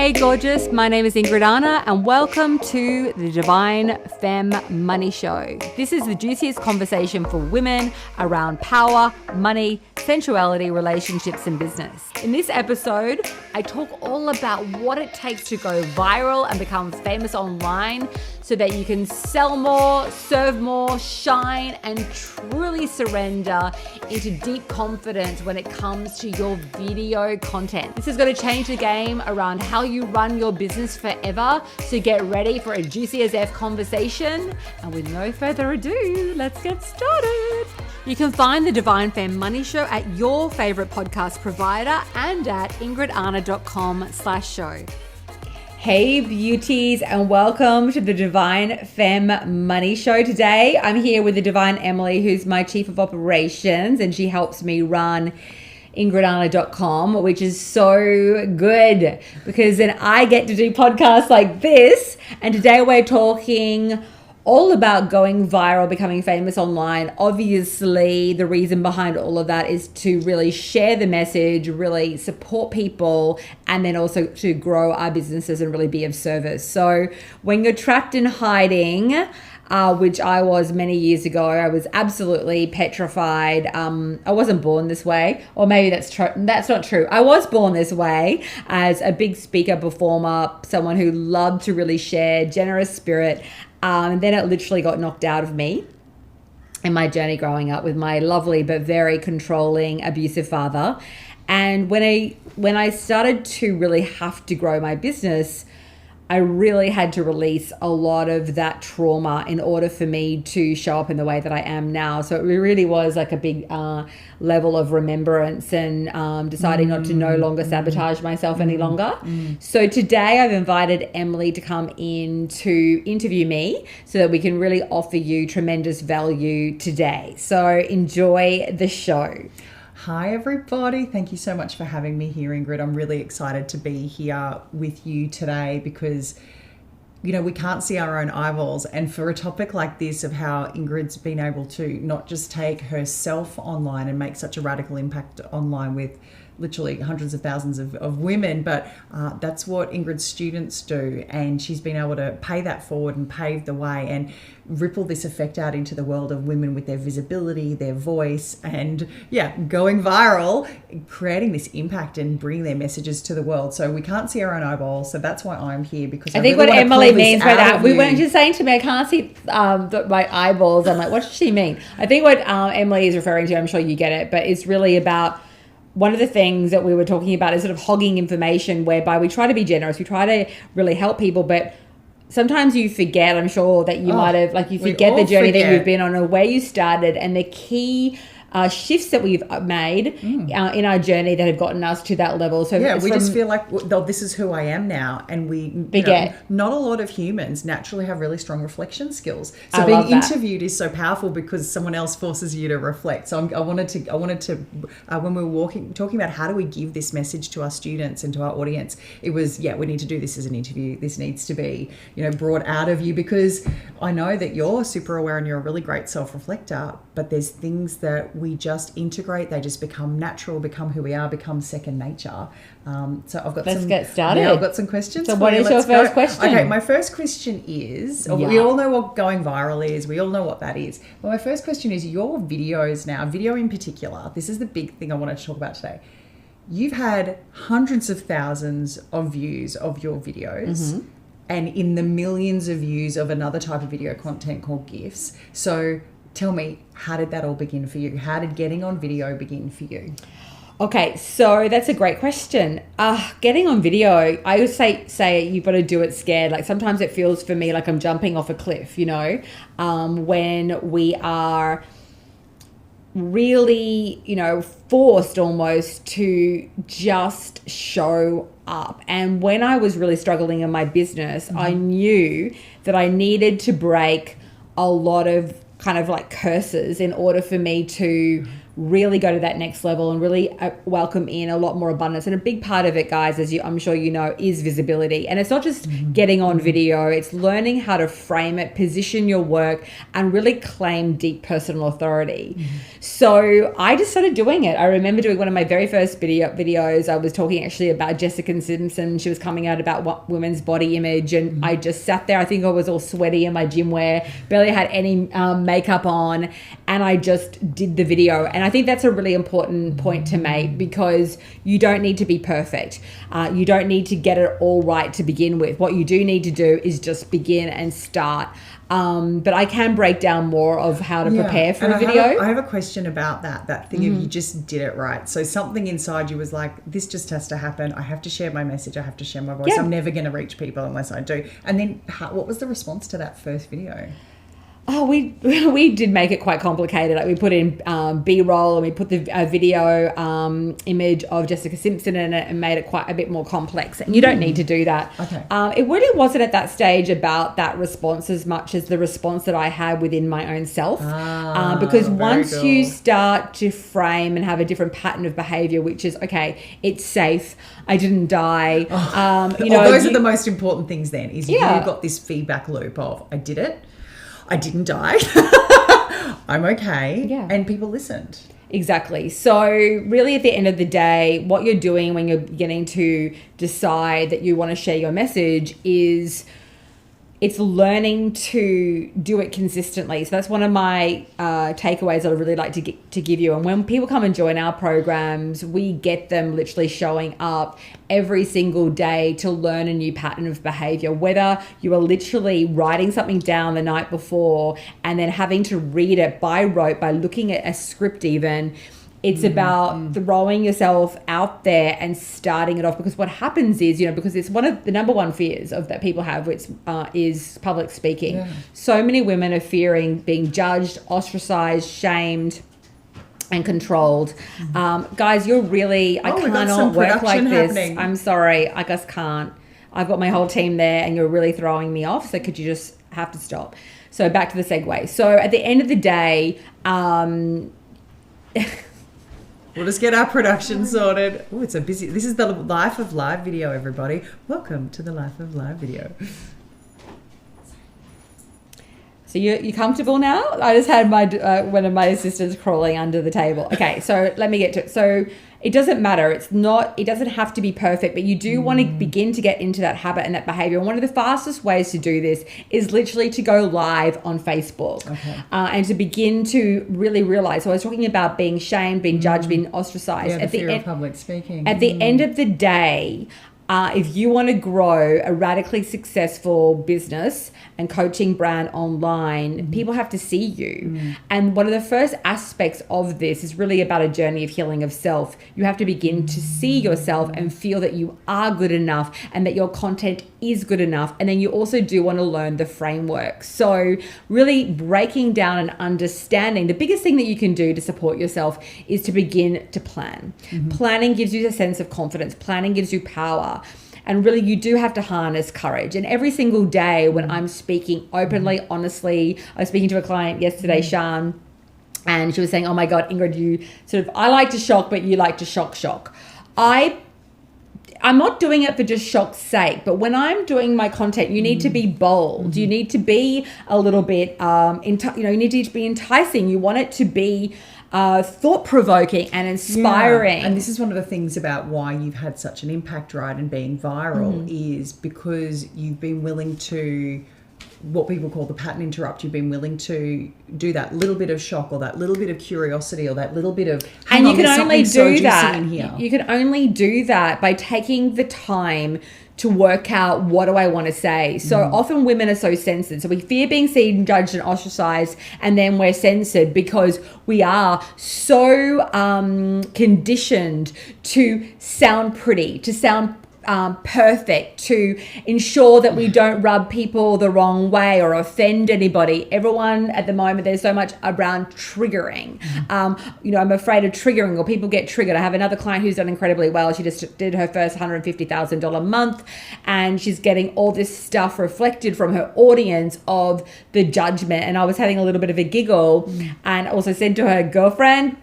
Hey gorgeous, my name is Ingrid Arna and welcome to the Divine Femme Money Show. This is the juiciest conversation for women around power, money, sensuality, relationships and business. In this episode, I talk all about what it takes to go viral and become famous online so that you can sell more, serve more, shine, and truly surrender into deep confidence when it comes to your video content. This is going to change the game around how you run your business forever. So get ready for a juicy as F conversation. And with no further ado, let's get started. You can find the Divine Femme Money Show at your favorite podcast provider and at ingridarna.com/show. Hey beauties and welcome to the Divine Femme Money Show. Today I'm here with the Divine Emily, who's my Chief of Operations, and she helps me run ingridarna.com, which is so good because then I get to do podcasts like this. And today we're talking all about going viral, becoming famous online. Obviously, the reason behind all of that is to really share the message, really support people, and then also to grow our businesses and really be of service. So when you're trapped in hiding, which I was many years ago, I was absolutely petrified. I wasn't born this way, or maybe that's not true. I was born this way as a big speaker, performer, someone who loved to really share, generous spirit. And then it literally got knocked out of me in my journey growing up with my lovely but very controlling, abusive father. And when I started to really have to grow my business, I really had to release a lot of that trauma in order for me to show up in the way that I am now. So it really was like a big level of remembrance and deciding not to no longer sabotage myself any longer. So today I've invited Emily to come in to interview me so that we can really offer you tremendous value today. So enjoy the show. Hi, everybody. Thank you so much for having me here, Ingrid. I'm really excited to be here with you today because, you know, we can't see our own eyeballs. And for a topic like this of how Ingrid's been able to not just take herself online and make such a radical impact online with literally hundreds of thousands of women, but that's what Ingrid's students do. And she's been able to pay that forward and pave the way and ripple this effect out into the world of women with their visibility, their voice, and going viral, creating this impact and bringing their messages to the world. So we can't see our own eyeballs. So that's why I'm here, because I think really what Emily means by that, we weren't just saying to me, I can't see my eyeballs. I'm like, what does she mean? I think what Emily is referring to, I'm sure you get it, but it's really about one of the things that we were talking about is sort of hogging information, whereby we try to be generous, we try to really help people, but sometimes you forget, I'm sure, that you might have, like you forget the journey that you've been on or where you started, and the key shifts that we've made in our journey that have gotten us to that level. So we just feel like, well, this is who I am now, and we forget. Not a lot of humans naturally have really strong reflection skills. So being interviewed is so powerful because someone else forces you to reflect. So I wanted to when we were talking about how do we give this message to our students and to our audience, it was we need to do this as an interview. This needs to be brought out of you, because I know that you're super aware and you're a really great self-reflector, but there's things that we just integrate, they just become natural, become who we are, become second nature. So Let's get started. Yeah, I've got some questions. So what is your first question? Okay, my first question is, we all know what going viral is. We all know what that is. But my first question is, your videos now, video in particular, this is the big thing I wanted to talk about today. You've had hundreds of thousands of views of your videos. And in the millions of views of another type of video content called GIFs. So tell me, how did that all begin for you? How did getting on video begin for you? Okay, so that's a great question. Getting on video, I would say you've got to do it scared. Like sometimes it feels for me like I'm jumping off a cliff, when we are really, forced almost to just show up. And when I was really struggling in my business, I knew that I needed to break a lot of kind of like curses in order for me to really go to that next level and really welcome in a lot more abundance. And a big part of it, guys, as I'm sure you know, is visibility. And it's not just getting on video, it's learning how to frame it, position your work, and really claim deep personal authority. So I just started doing it. I remember doing one of my very first videos. I was talking actually about Jessica Simpson. She was coming out about women's body image, and I just sat there. I think I was all sweaty in my gym wear, barely had any makeup on, and I just did the video. And I think that's a really important point to make, because you don't need to be perfect. You don't need to get it all right to begin with. What you do need to do is just begin and start. But I can break down more of how to prepare for a video. I have a question about that thing of you just did it right. So something inside you was like, this just has to happen. I have to share my message. I have to share my voice. I'm never going to reach people unless I do. And then what was the response to that first video? Oh, we did make it quite complicated. Like we put in B-roll, and we put the video image of Jessica Simpson in it, and made it quite a bit more complex. And you don't need to do that. Okay. It really wasn't at that stage about that response as much as the response that I had within my own self. Because once you start to frame and have a different pattern of behavior, which is, okay, it's safe, I didn't die. Those are the most important things then, is you've got this feedback loop of, I did it, I didn't die, I'm okay, and people listened. Exactly. So really at the end of the day, what you're doing when you're beginning to decide that you want to share your message is it's learning to do it consistently. So that's one of my takeaways that I really like to give you. And when people come and join our programs, we get them literally showing up every single day to learn a new pattern of behavior, whether you are literally writing something down the night before and then having to read it by rote, by looking at a script even. It's about throwing yourself out there and starting it off, because what happens is, because it's one of the number one fears that people have, which is public speaking. Yeah. So many women are fearing being judged, ostracized, shamed, and controlled. Guys, you're really, I cannot work like this. Happening. I'm sorry, I just can't. I've got my whole team there and you're really throwing me off. So could you just have to stop? So back to the segue. So at the end of the day, we'll just get our production sorted. Oh, it's a busy... This is the Life of Live video, everybody. Welcome to the Life of Live video. So you comfortable now? I just had my one of my assistants crawling under the table. Okay, so let me get to it. So it doesn't matter. It doesn't have to be perfect, but you do want to begin to get into that habit and that behavior. And one of the fastest ways to do this is literally to go live on Facebook. Okay. And to begin to really realize. So I was talking about being shamed, being judged, being ostracized. Yeah, the fear of public speaking. At the end of the day, if you want to grow a radically successful business and coaching brand online, people have to see you. And one of the first aspects of this is really about a journey of healing of self. You have to begin to see yourself and feel that you are good enough and that your content is good enough. And then you also do want to learn the framework. So really breaking down and understanding, the biggest thing that you can do to support yourself is to begin to plan. Planning gives you a sense of confidence. Planning gives you power. And really, you do have to harness courage. And every single day when I'm speaking openly, honestly, I was speaking to a client yesterday, Shan, and she was saying, oh my God, Ingrid, you I like to shock, but you like to shock. I'm not doing it for just shock's sake, but when I'm doing my content, you need to be bold. You need to be a little bit, you need to be enticing. You want it to be thought-provoking and inspiring. Yeah. And this is one of the things about why you've had such an impact, right, and being viral is because you've been willing to, what people call the pattern interrupt, you've been willing to do that little bit of shock or that little bit of curiosity or that little bit of, and you can only do that. You can only do that by taking the time to work out, what do I want to say? So often women are so censored. So we fear being seen, judged, and ostracized, and then we're censored because we are so conditioned to sound pretty, to sound perfect, to ensure that we don't rub people the wrong way or offend anybody. Everyone at the moment, there's so much around triggering. I'm afraid of triggering, or people get triggered. I have another client who's done incredibly well. She just did her first $150,000 month, and she's getting all this stuff reflected from her audience of the judgment. And I was having a little bit of a giggle and also said to her, girlfriend,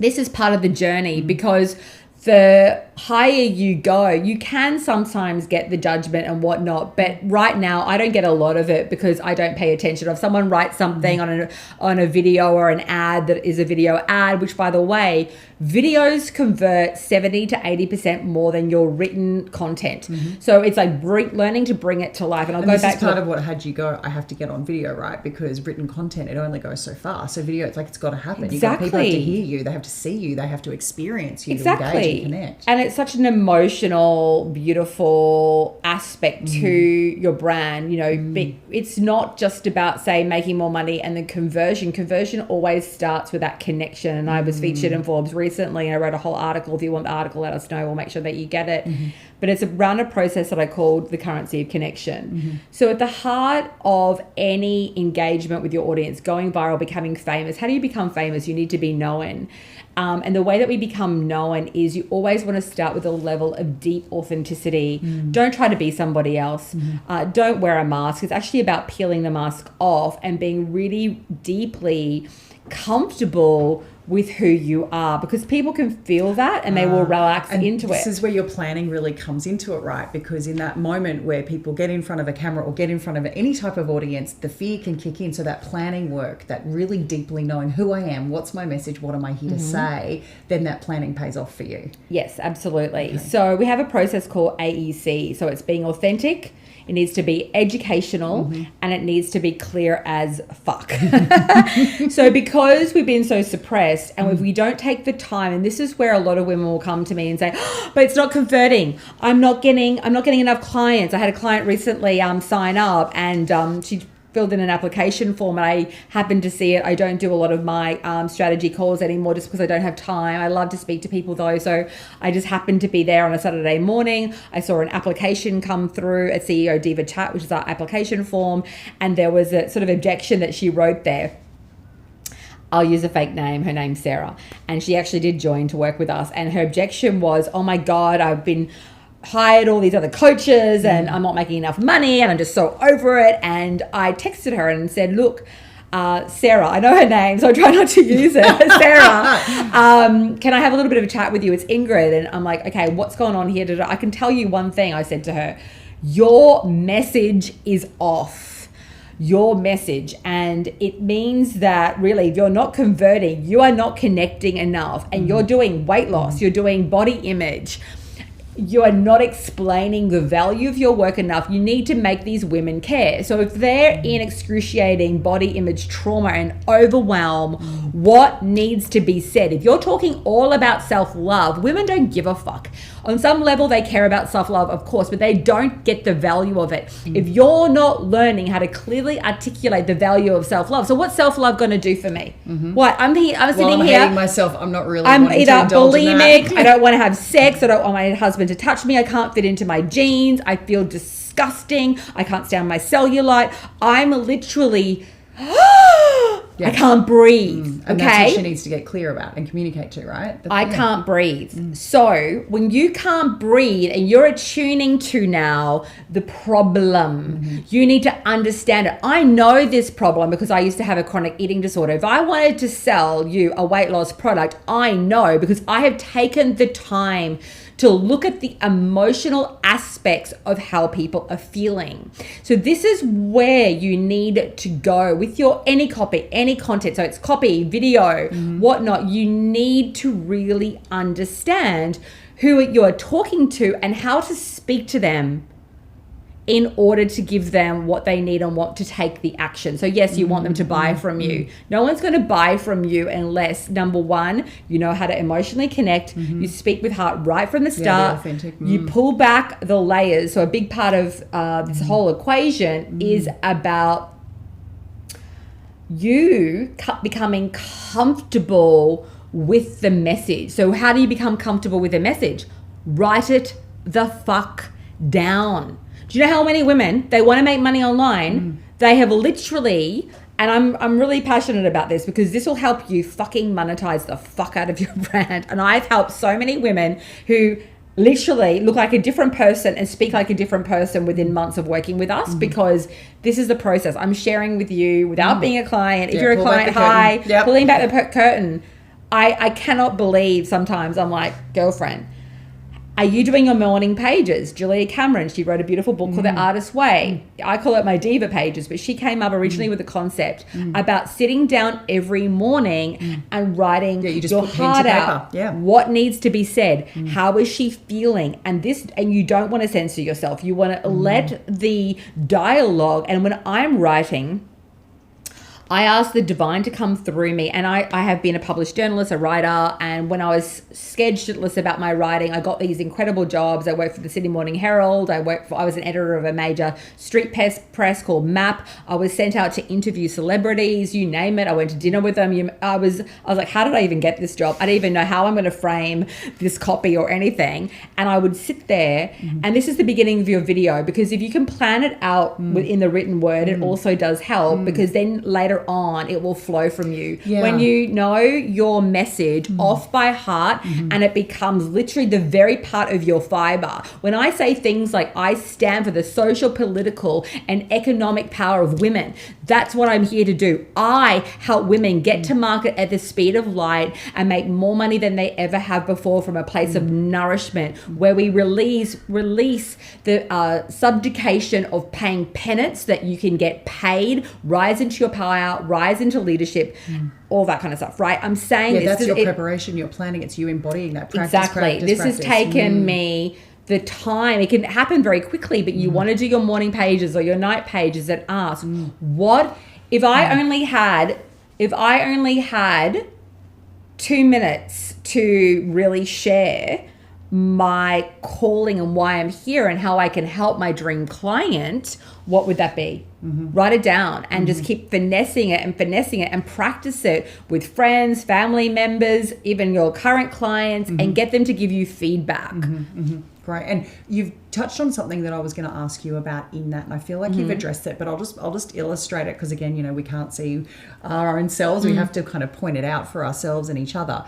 this is part of the journey, because the higher you go, you can sometimes get the judgment and whatnot. But right now, I don't get a lot of it because I don't pay attention. If someone writes something on a video or an ad that is a video ad, which, by the way, videos convert 70 to 80% more than your written content. So it's like learning to bring it to life. And I'll go back to this is part of what had you go, I have to get on video, right? Because written content, it only goes so far. So video, it's like it's got to happen. Exactly. People have to hear you. They have to see you. They have to experience you to engage and connect. And it's such an emotional, beautiful aspect to your brand. You know, it's not just about, say, making more money and then conversion. Conversion always starts with that connection. And I was featured in Forbes recently, and I wrote a whole article. If you want the article, let us know. We'll make sure that you get it. But it's around a process that I called the currency of connection. So at the heart of any engagement with your audience, going viral, becoming famous, how do you become famous? You need to be known. And the way that we become known is you always want to start with a level of deep authenticity. Don't try to be somebody else. Don't wear a mask. It's actually about peeling the mask off and being really deeply comfortable with who you are, because people can feel that and they will relax into it. This is where your planning really comes into it, right? Because in that moment where people get in front of a camera or get in front of any type of audience, the fear can kick in. So that planning work, that really deeply knowing who I am, what's my message, what am I here to say, then that planning pays off for you. Yes, absolutely. Okay. So we have a process called AEC. So it's being authentic, it needs to be educational, and it needs to be clear as fuck. So because we've been so suppressed, and if we don't take the time, and this is where a lot of women will come to me and say, oh, but it's not converting. I'm not getting enough clients. I had a client recently sign up, and she filled in an application form, and I happened to see it. I don't do a lot of my strategy calls anymore just because I don't have time. I love to speak to people though. So I just happened to be there on a Saturday morning. I saw an application come through at CEO Diva Chat, which is our application form. And there was a sort of objection that she wrote there. I'll use a fake name. Her name's Sarah. And she actually did join to work with us. And her objection was, oh my God, I've been hired all these other coaches and I'm not making enough money and I'm just so over it. And I texted her and said, look, Sarah, I know her name, so I try not to use it. Sarah, can I have a little bit of a chat with you? It's Ingrid. And I'm like, okay, what's going on here? I can tell you one thing. I said to her, your message is off. Your message. And it means that really, if you're not converting, you are not connecting enough, and you're doing weight loss, you're doing body image, you are not explaining the value of your work enough. You need to make these women care. So if they're in excruciating body image trauma and overwhelm, what needs to be said? If you're talking all about self-love, women don't give a fuck. On some level, they care about self-love, of course, but they don't get the value of it. If you're not learning how to clearly articulate the value of self-love, so what's self-love going to do for me? What? I'm sitting here. Hating myself. I'm not really. I'm either bulimic. I don't want to have sex. I don't want my husband to touch me. I can't fit into my jeans. I feel disgusting. I can't stand my cellulite. I'm literally. I can't breathe. And that's what she needs to get clear about and communicate to, right? I can't breathe. So when you can't breathe and you're attuning to now the problem, you need to understand it. I know this problem because I used to have a chronic eating disorder. If I wanted to sell you a weight loss product, I know because I have taken the time to look at the emotional aspects of how people are feeling. So this is where you need to go with your any copy, any content. So it's copy, video, whatnot. You need to really understand who you're talking to and how to speak to them in order to give them what they need and want to take the action. So yes, you want them to buy from you. No one's going to buy from you unless, number one, you know how to emotionally connect. You speak with heart right from the start. Authentic. You pull back the layers. So a big part of this whole equation is about you becoming comfortable with the message. So how do you become comfortable with the message? Write it the fuck down. Do you know how many women, they want to make money online? They have literally, and I'm really passionate about this because this will help you fucking monetize the fuck out of your brand. And I've helped so many women who literally look like a different person and speak like a different person within months of working with us because this is the process. I'm sharing with you without being a client. If you're a client, hi, pulling back the curtain. I cannot believe sometimes I'm like, girlfriend, are you doing your morning pages? Julia Cameron, she wrote a beautiful book called The Artist's Way. I call it my diva pages, but she came up originally with the concept about sitting down every morning and writing you just your put pen to heart paper. out. Yeah. What needs to be said? How is she feeling? And you don't want to censor yourself. You want to let the dialogue, and when I'm writing, I asked the divine to come through me, and I have been a published journalist, a writer, and when I was scheduleless about my writing, I got these incredible jobs. I worked for the Sydney Morning Herald. I was an editor of a major street press called MAP. I was sent out to interview celebrities, you name it. I went to dinner with them. I was like, how did I even get this job? I didn't even know how I'm going to frame this copy or anything. And I would sit there, and this is the beginning of your video, because if you can plan it out within the written word, it also does help, because then later on it will flow from you. When you know your message off by heart, and it becomes literally the very part of your fiber. When I say things like, I stand for the social, political and economic power of women, that's what I'm here to do. I help women get to market at the speed of light and make more money than they ever have before, from a place of nourishment, where we release the subjugation of paying penance, that you can get paid, rise into your power, rise into leadership, all that kind of stuff, right? I'm saying that's your preparation, your planning. It's you embodying that practice. Exactly. This has taken me the time. It can happen very quickly, but you want to do your morning pages or your night pages and ask, what if I only had 2 minutes to really share my calling and why I'm here and how I can help my dream client, what would that be? Write it down and just keep finessing it and practice it with friends, family members, even your current clients, and get them to give you feedback. Great. And you've touched on something that I was going to ask you about in that, and I feel like you've addressed it, but I'll just illustrate it, because again, we can't see our own selves. We have to kind of point it out for ourselves and each other.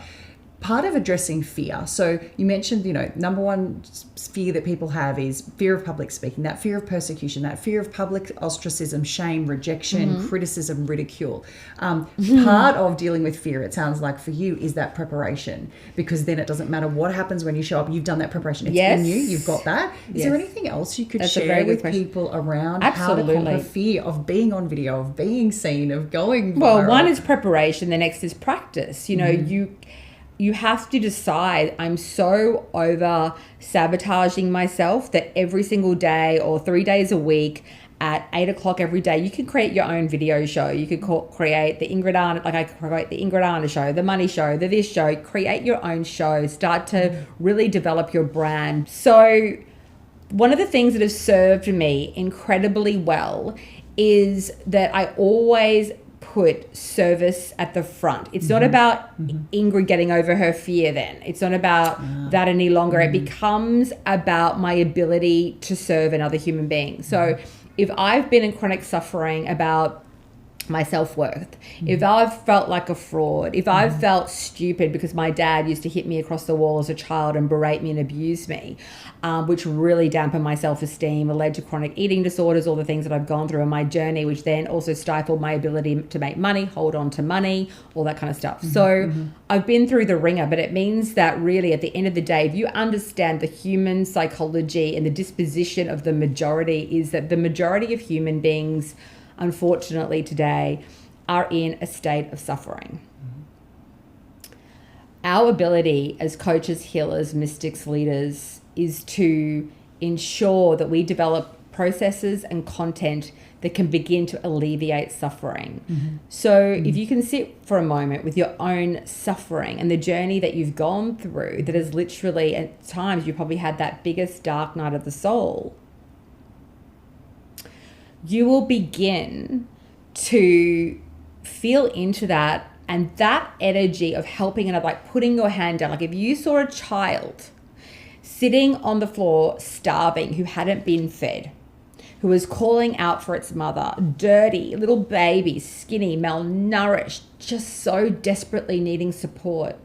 Part of addressing fear. So you mentioned, number one fear that people have is fear of public speaking, that fear of persecution, that fear of public ostracism, shame, rejection, criticism, ridicule. Part of dealing with fear, it sounds like for you, is that preparation, because then it doesn't matter what happens when you show up. You've done that preparation. It's in you. You've got that. Is there anything else you could share with people around how to conquer fear of being on video, of being seen, of going viral? Well, one is preparation. The next is practice. You have to decide, I'm so over sabotaging myself that every single day or 3 days a week at 8 o'clock every day, you can create your own video show. You could create the Ingrid Arna, like I create the Ingrid Arna show, the money show, the this show, create your own show, start to really develop your brand. So one of the things that has served me incredibly well is that I always put service at the front. It's not about Ingrid getting over her fear then. It's not about that any longer. It becomes about my ability to serve another human being. So if I've been in chronic suffering about my self-worth, if I've felt like a fraud, if I've felt stupid because my dad used to hit me across the wall as a child and berate me and abuse me, which really dampened my self-esteem, led to chronic eating disorders, all the things that I've gone through in my journey, which then also stifled my ability to make money, hold on to money, all that kind of stuff. So I've been through the ringer, but it means that really at the end of the day, if you understand the human psychology and the disposition of the majority, is that the majority of human beings, unfortunately today, are in a state of suffering. Our ability as coaches, healers, mystics, leaders is to ensure that we develop processes and content that can begin to alleviate suffering. So if you can sit for a moment with your own suffering and the journey that you've gone through, that is literally, at times you probably had that biggest dark night of the soul, you will begin to feel into that, and that energy of helping another, like putting your hand down. Like if you saw a child sitting on the floor starving, who hadn't been fed, who was calling out for its mother, dirty, little baby, skinny, malnourished, just so desperately needing support,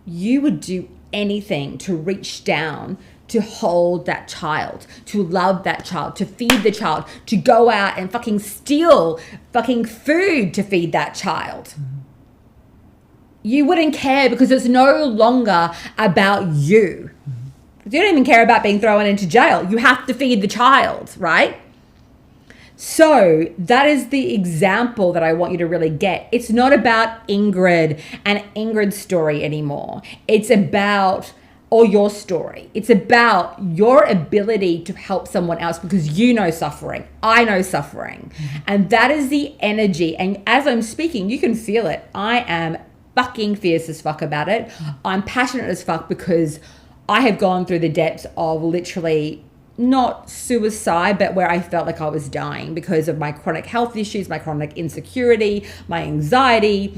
you would do anything to reach down, to hold that child, to love that child, to feed the child, to go out and fucking steal fucking food to feed that child. you wouldn't care because it's no longer about you. You don't even care about being thrown into jail. You have to feed the child, right? So that is the example that I want you to really get. It's not about Ingrid and Ingrid's story anymore. It's about, or your story. It's about your ability to help someone else because you know suffering. I know suffering. And that is the energy. And as I'm speaking, you can feel it. I am fucking fierce as fuck about it. I'm passionate as fuck because I have gone through the depths of literally not suicide, but where I felt like I was dying because of my chronic health issues, my chronic insecurity, my anxiety,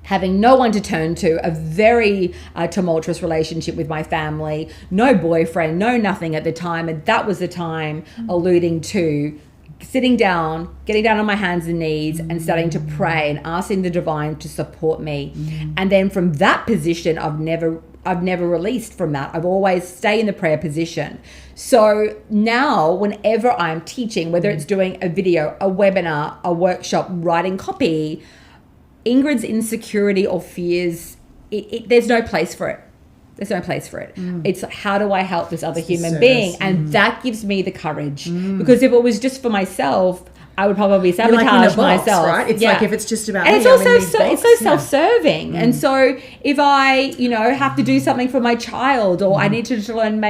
having no one to turn to, a very tumultuous relationship with my family, no boyfriend, no nothing at the time. And that was the time alluding to sitting down, getting down on my hands and knees and starting to pray and asking the divine to support me. And then from that position, I've never released from that. I've always stayed in the prayer position. So now whenever I'm teaching, whether it's doing a video, a webinar, a workshop, writing copy, Ingrid's insecurity or fears, there's no place for it. There's no place for it. It's how do I help this other human being? And that gives me the courage. Because if it was just for myself, I would probably sabotage myself. Right? It's like if it's just about and me, it's also it's so self-serving. And so if I, have to do something for my child, or I need to learn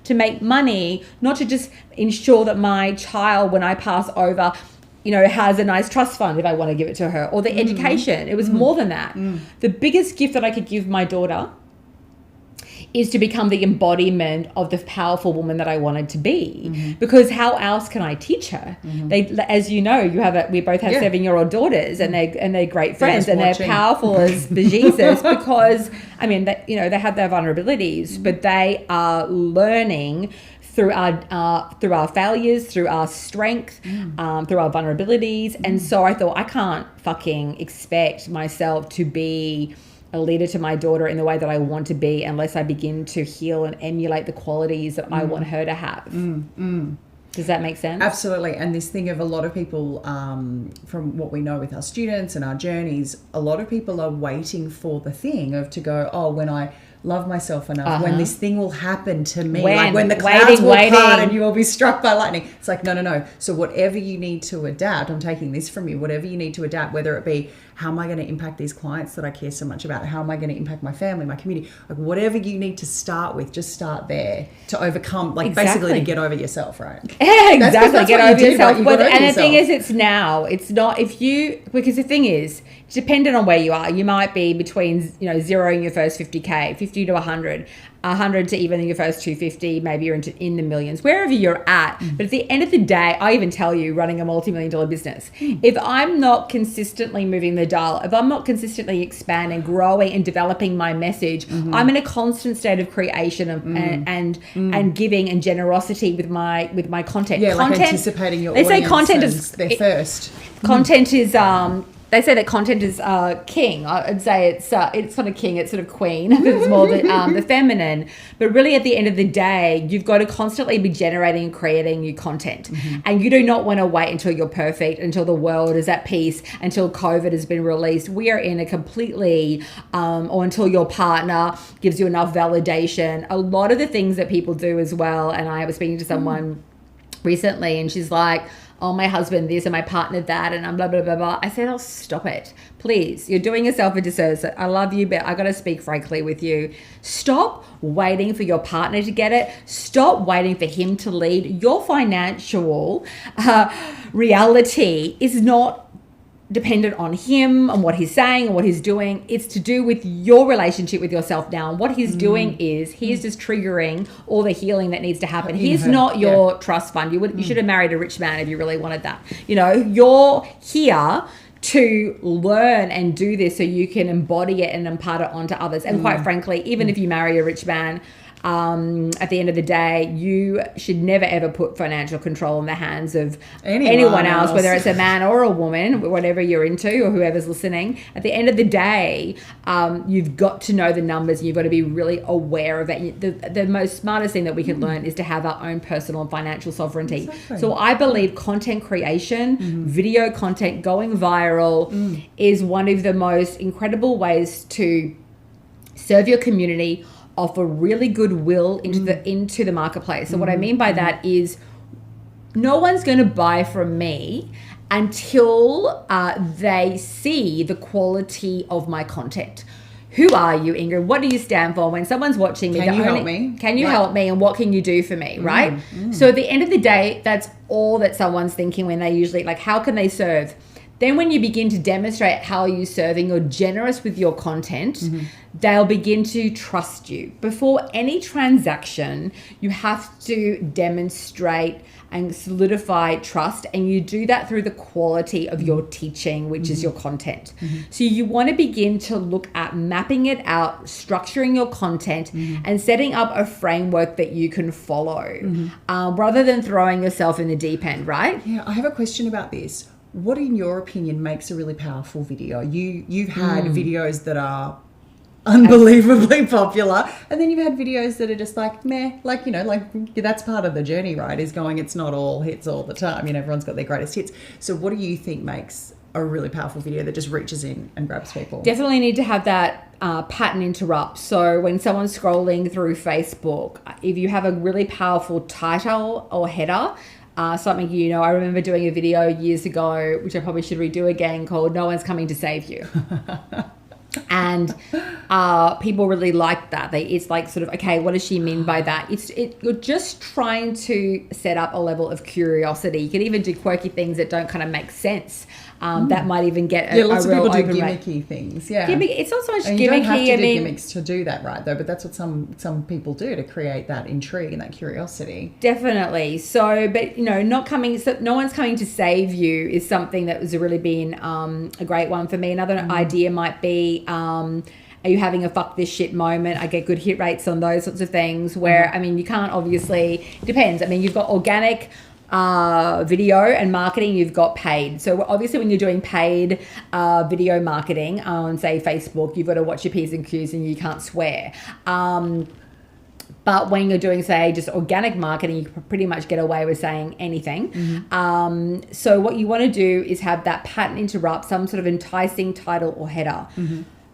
to make money, not to just ensure that my child, when I pass over, has a nice trust fund if I want to give it to her, or the education. It was more than that. The biggest gift that I could give my daughter is to become the embodiment of the powerful woman that I wanted to be. Because how else can I teach her? They, as you know, we both have 7-year-old daughters, and they're great friends, and they're powerful as bejesus because they have their vulnerabilities, but they are learning through our failures, through our strength, through our vulnerabilities. And so I thought, I can't fucking expect myself to be a leader to my daughter in the way that I want to be unless I begin to heal and emulate the qualities that I want her to have. Does that make sense? Absolutely. And this thing of a lot of people, from what we know with our students and our journeys, a lot of people are waiting for the thing of to go, oh, when I love myself enough, when this thing will happen to me, like when the clouds will part and you will be struck by lightning. It's like, no. So whatever you need to adapt, I'm taking this from you, whatever you need to adapt, whether it be, how am I going to impact these clients that I care so much about? How am I going to impact my family, my community? Like whatever you need to start with, just start there to overcome, basically to get over yourself, right? Yeah, exactly. Get over yourself. The thing is, it's now. It's not because the thing is, dependent on where you are, you might be between, zeroing your first 50K, 50 to 100, 100 to even your first 250, maybe you're in the millions, wherever you're at. But at the end of the day, I even tell you, running a multi-million-dollar business, if I'm not consistently moving the dial, if I'm not consistently expanding, growing and developing my message, I'm in a constant state of creation and giving and generosity with my content. Yeah, content, like anticipating your audience. They say content is their first. Content is they say that content is king. I'd say it's not a king, it's sort of queen. It's more the feminine. But really, at the end of the day, you've got to constantly be generating and creating new content. And you do not want to wait until you're perfect, until the world is at peace, until COVID has been released. We are in a completely, or until your partner gives you enough validation. A lot of the things that people do as well, and I was speaking to someone recently, and she's like, oh, my husband this and my partner that, and I'm blah, blah, blah, blah. I said, oh, stop it. Please, you're doing yourself a disservice. I love you, but I got to speak frankly with you. Stop waiting for your partner to get it. Stop waiting for him to lead. Your financial reality is not dependent on him and what he's saying and what he's doing. It's to do with your relationship with yourself now. And what he's doing is he's just triggering all the healing that needs to happen. He's not your trust fund. You should have married a rich man if you really wanted that. You're here to learn and do this so you can embody it and impart it onto others. And quite frankly, even if you marry a rich man, At the end of the day, you should never ever put financial control in the hands of anyone else, whether it's a man or a woman, whatever you're into or whoever's listening. At the end of the day, you've got to know the numbers and you've got to be really aware of it. The most smartest thing that we can learn is to have our own personal and financial sovereignty. Exactly. So I believe content creation, video content, going viral is one of the most incredible ways to serve your community, offer really goodwill into the marketplace. So what I mean by that is no one's going to buy from me until they see the quality of my content. Who are you, Ingrid? What do you stand for? When someone's watching me, can you help me? Can you help me? And what can you do for me, right? So at the end of the day, that's all that someone's thinking when they usually, like, how can they serve? Then when you begin to demonstrate how you're serving, you're generous with your content, they'll begin to trust you. Before any transaction, you have to demonstrate and solidify trust, and you do that through the quality of your teaching, which is your content. So you want to begin to look at mapping it out, structuring your content, and setting up a framework that you can follow, rather than throwing yourself in the deep end, right? Yeah, I have a question about this. What, in your opinion, makes a really powerful video? You've had videos that are unbelievably popular, and then you've had videos that are just like meh, like, you know, like that's part of the journey, right? Is going, it's not all hits all the time. You know, everyone's got their greatest hits. So what do you think makes a really powerful video that just reaches in and grabs people? Definitely need to have that pattern interrupt. So when someone's scrolling through Facebook, if you have a really powerful title or header, something, you know, I remember doing a video years ago, which I probably should redo again, called "No One's Coming to Save You." And people really like that. It's like sort of, okay, what does she mean by that? You're just trying to set up a level of curiosity. You can even do quirky things that don't kind of make sense. That might even get lots a of real people do open gimmicky things. Yeah, it's not so much and gimmicky. you don't have to do gimmicks to do that, right? Though, but that's what some people do to create that intrigue and that curiosity. Definitely. So, but you know, no one's coming to save you is something that has really been a great one for me. Another idea might be, are you having a fuck this shit moment? I get good hit rates on those sorts of things where, I mean, you can't obviously, it depends. I mean, you've got organic video and marketing, you've got paid. So obviously when you're doing paid video marketing on, say, Facebook, you've got to watch your P's and Q's and you can't swear. But when you're doing, say, just organic marketing, you can pretty much get away with saying anything. So what you want to do is have that pattern interrupt, some sort of enticing title or header.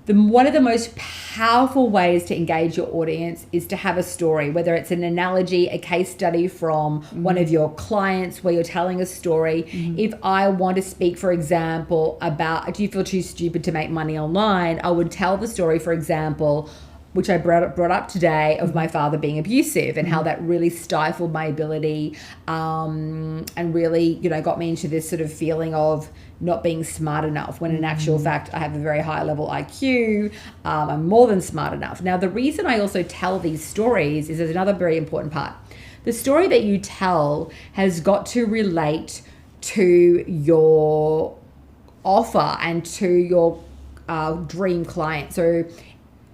One of the most powerful ways to engage your audience is to have a story, whether it's an analogy, a case study from one of your clients where you're telling a story. If I want to speak, for example, about, do you feel too stupid to make money online? I would tell the story, for example, which I brought up today, of my father being abusive and how that really stifled my ability and really, you know, got me into this sort of feeling of not being smart enough, when in actual fact I have a very high level IQ. I'm more than smart enough. Now, the reason I also tell these stories is there's another very important part. The story that you tell has got to relate to your offer and to your dream client. So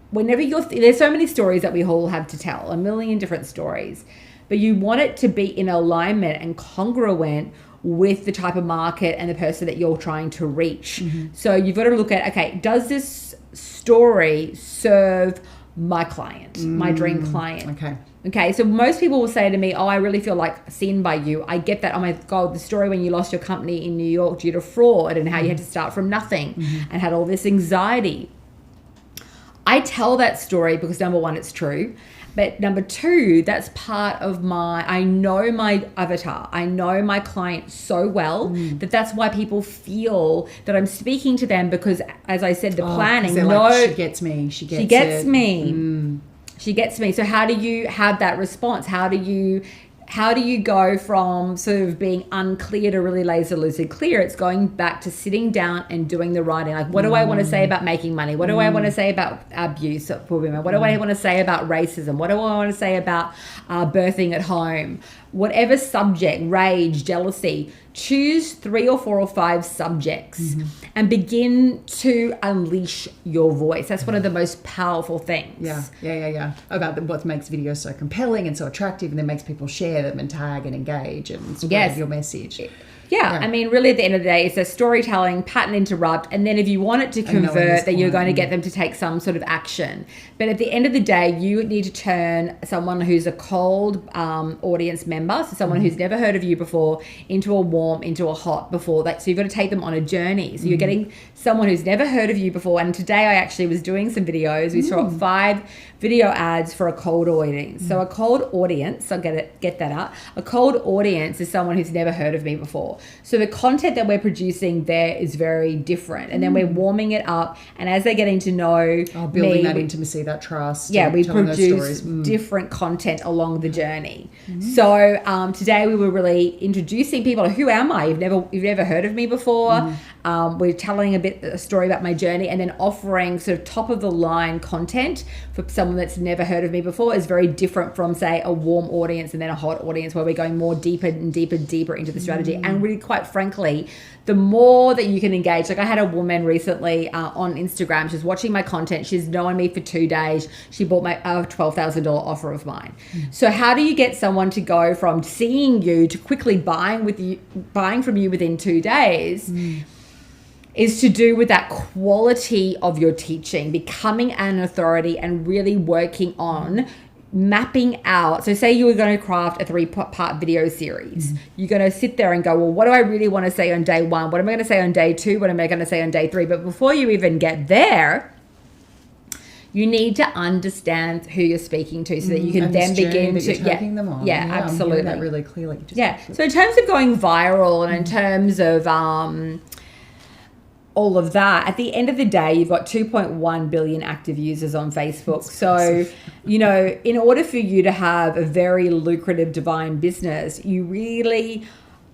whenever there's so many stories that we all have to tell, a million different stories, but you want it to be in alignment and congruent with the type of market and the person that you're trying to reach. So you've got to look at, okay, does this story serve my client, my dream client? Okay, so most people will say to me, oh, I really feel like seen by you. I get that. Oh my God, the story when you lost your company in New York due to fraud and how you had to start from nothing and had all this anxiety. I tell that story because, number one, it's true. But number two, that's part of I know my avatar. I know my client so well that's why people feel that I'm speaking to them, because, as I said, the planning. Like, she gets me. She gets me. She gets me. So how do you have that response? How do you how do you go from sort of being unclear to really laser lucid clear? It's going back to sitting down and doing the writing. Like, what do I want to say about making money? What do I want to say about abuse for women? What do I want to say about racism? What do I want to say about birthing at home? Whatever subject, rage, jealousy, choose 3 or 4 or 5 subjects and begin to unleash your voice. That's one of the most powerful things. Yeah. About what makes videos so compelling and so attractive, and then makes people share them and tag and engage and spread your message. Yeah, I mean, really, at the end of the day, it's a storytelling, pattern interrupt, and then if you want it to convert, then you're going to get them to take some sort of action. But at the end of the day, you need to turn someone who's a cold audience member, so someone who's never heard of you before, into a warm, into a hot before that. So you've got to take them on a journey. So you're getting someone who's never heard of you before. And today I actually was doing some videos. We saw 5 video ads for a cold audience. So a cold audience, I'll get that out. A cold audience is someone who's never heard of me before. So the content that we're producing there is very different. And then we're warming it up. And as they're getting to know building that intimacy, that trust. Yeah, we produce different content along the journey. So today we were really introducing people. Who am I? You've never heard of me before. We're telling a story about my journey, and then offering sort of top of the line content for someone that's never heard of me before is very different from, say, a warm audience and then a hot audience, where we're going more deeper and deeper into the strategy. And really, quite frankly, the more that you can engage. Like, I had a woman recently on Instagram. She's watching my content. She's known me for 2 days. She bought my $12,000 offer of mine. So how do you get someone to go from seeing you to quickly buying from you within 2 days? Is to do with that quality of your teaching, becoming an authority, and really working on mapping out. So say you were going to craft a 3-part video series. You're going to sit there and go, well, what do I really want to say on day 1? What am I going to say on day 2? What am I going to say on day 3? But before you even get there, you need to understand who you're speaking to, so that you can then begin to taking them on. Yeah, absolutely. I'm hearing that really clearly. So in terms of going viral, and in terms of all of that, at the end of the day, you've got 2.1 billion active users on Facebook. So, in order for you to have a very lucrative divine business, you really,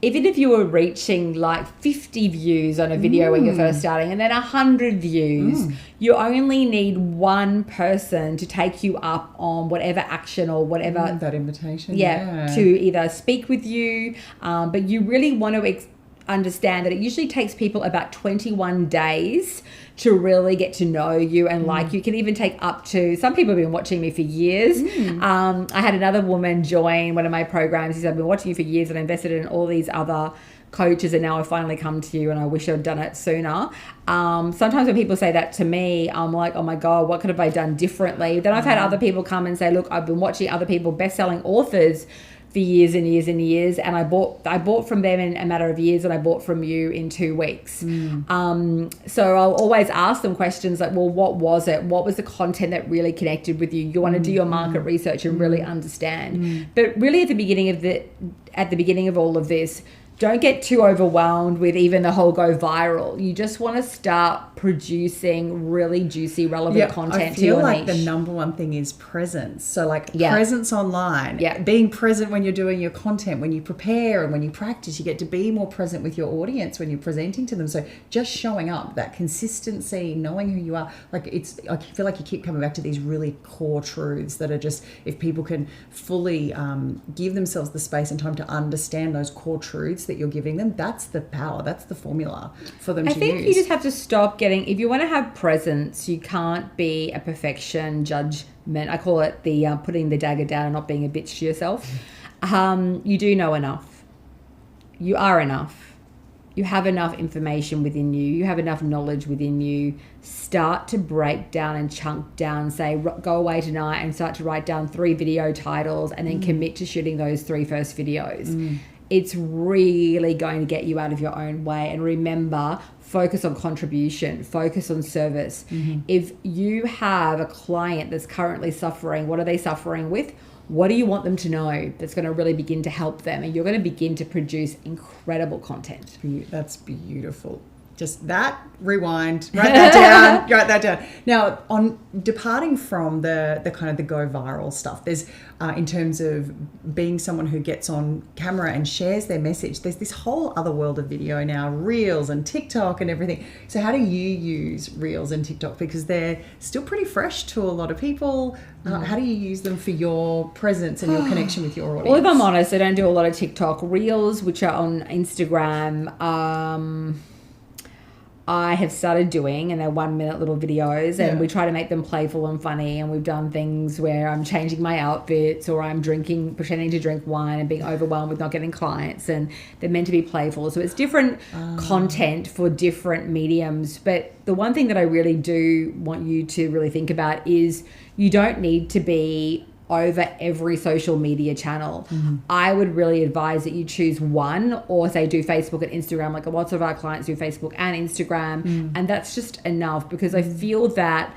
even if you were reaching like 50 views on a video when you're first starting, and then 100 views, you only need one person to take you up on whatever action or whatever. That invitation. To either speak with you, but you really want to understand that it usually takes people about 21 days to really get to know you and like you. Can even take up to, some people have been watching me for years. I had another woman join one of my programs. She said, I've been watching you for years and I invested in all these other coaches, and now I finally come to you and I wish I'd done it sooner. Sometimes when people say that to me, I'm like, oh my God, what could have I done differently? Then I've had other people come and say, look, I've been watching other people, best-selling authors, for years and years and years, and I bought from them in a matter of years, and I bought from you in 2 weeks. So I'll always ask them questions like, well, what was it? What was the content that really connected with you? You want to do your market research and really understand. But really at the beginning of all of this, don't get too overwhelmed with even the whole go viral. You just want to start producing really juicy, relevant content to your niche. I feel like the number one thing is presence. So presence online. Being present when you're doing your content, when you prepare and when you practice, you get to be more present with your audience when you're presenting to them. So just showing up, that consistency, knowing who you are. I feel like you keep coming back to these really core truths that are just, if people can fully give themselves the space and time to understand those core truths that you're giving them, that's the power, that's the formula for them to use. I think you just have to stop if you want to have presence, you can't be a perfection judgment. I call it the putting the dagger down and not being a bitch to yourself. You do know enough. You are enough. You have enough information within you. You have enough knowledge within you. Start to break down and chunk down. Say, go away tonight and start to write down 3 video titles, and then commit to shooting those 3 first videos. It's really going to get you out of your own way. And remember, focus on contribution, focus on service. If you have a client that's currently suffering, what are they suffering with? What do you want them to know that's going to really begin to help them? And you're going to begin to produce incredible content. That's beautiful. Just that, rewind, write that down. Now, on departing from the kind of the go viral stuff, there's in terms of being someone who gets on camera and shares their message, there's this whole other world of video now, Reels and TikTok and everything. So how do you use Reels and TikTok? Because they're still pretty fresh to a lot of people. How do you use them for your presence and your connection with your audience? Well, if I'm honest, I don't do a lot of TikTok. Reels, which are on Instagram, I have started doing, and they're 1 minute little videos, and we try to make them playful and funny. And we've done things where I'm changing my outfits, or I'm pretending to drink wine and being overwhelmed with not getting clients, and they're meant to be playful. So it's different content for different mediums. But the one thing that I really do want you to really think about is you don't need to be over every social media channel. I would really advise that you choose one, or say do Facebook and Instagram. Like lots of our clients do Facebook and Instagram, and that's just enough, because I feel that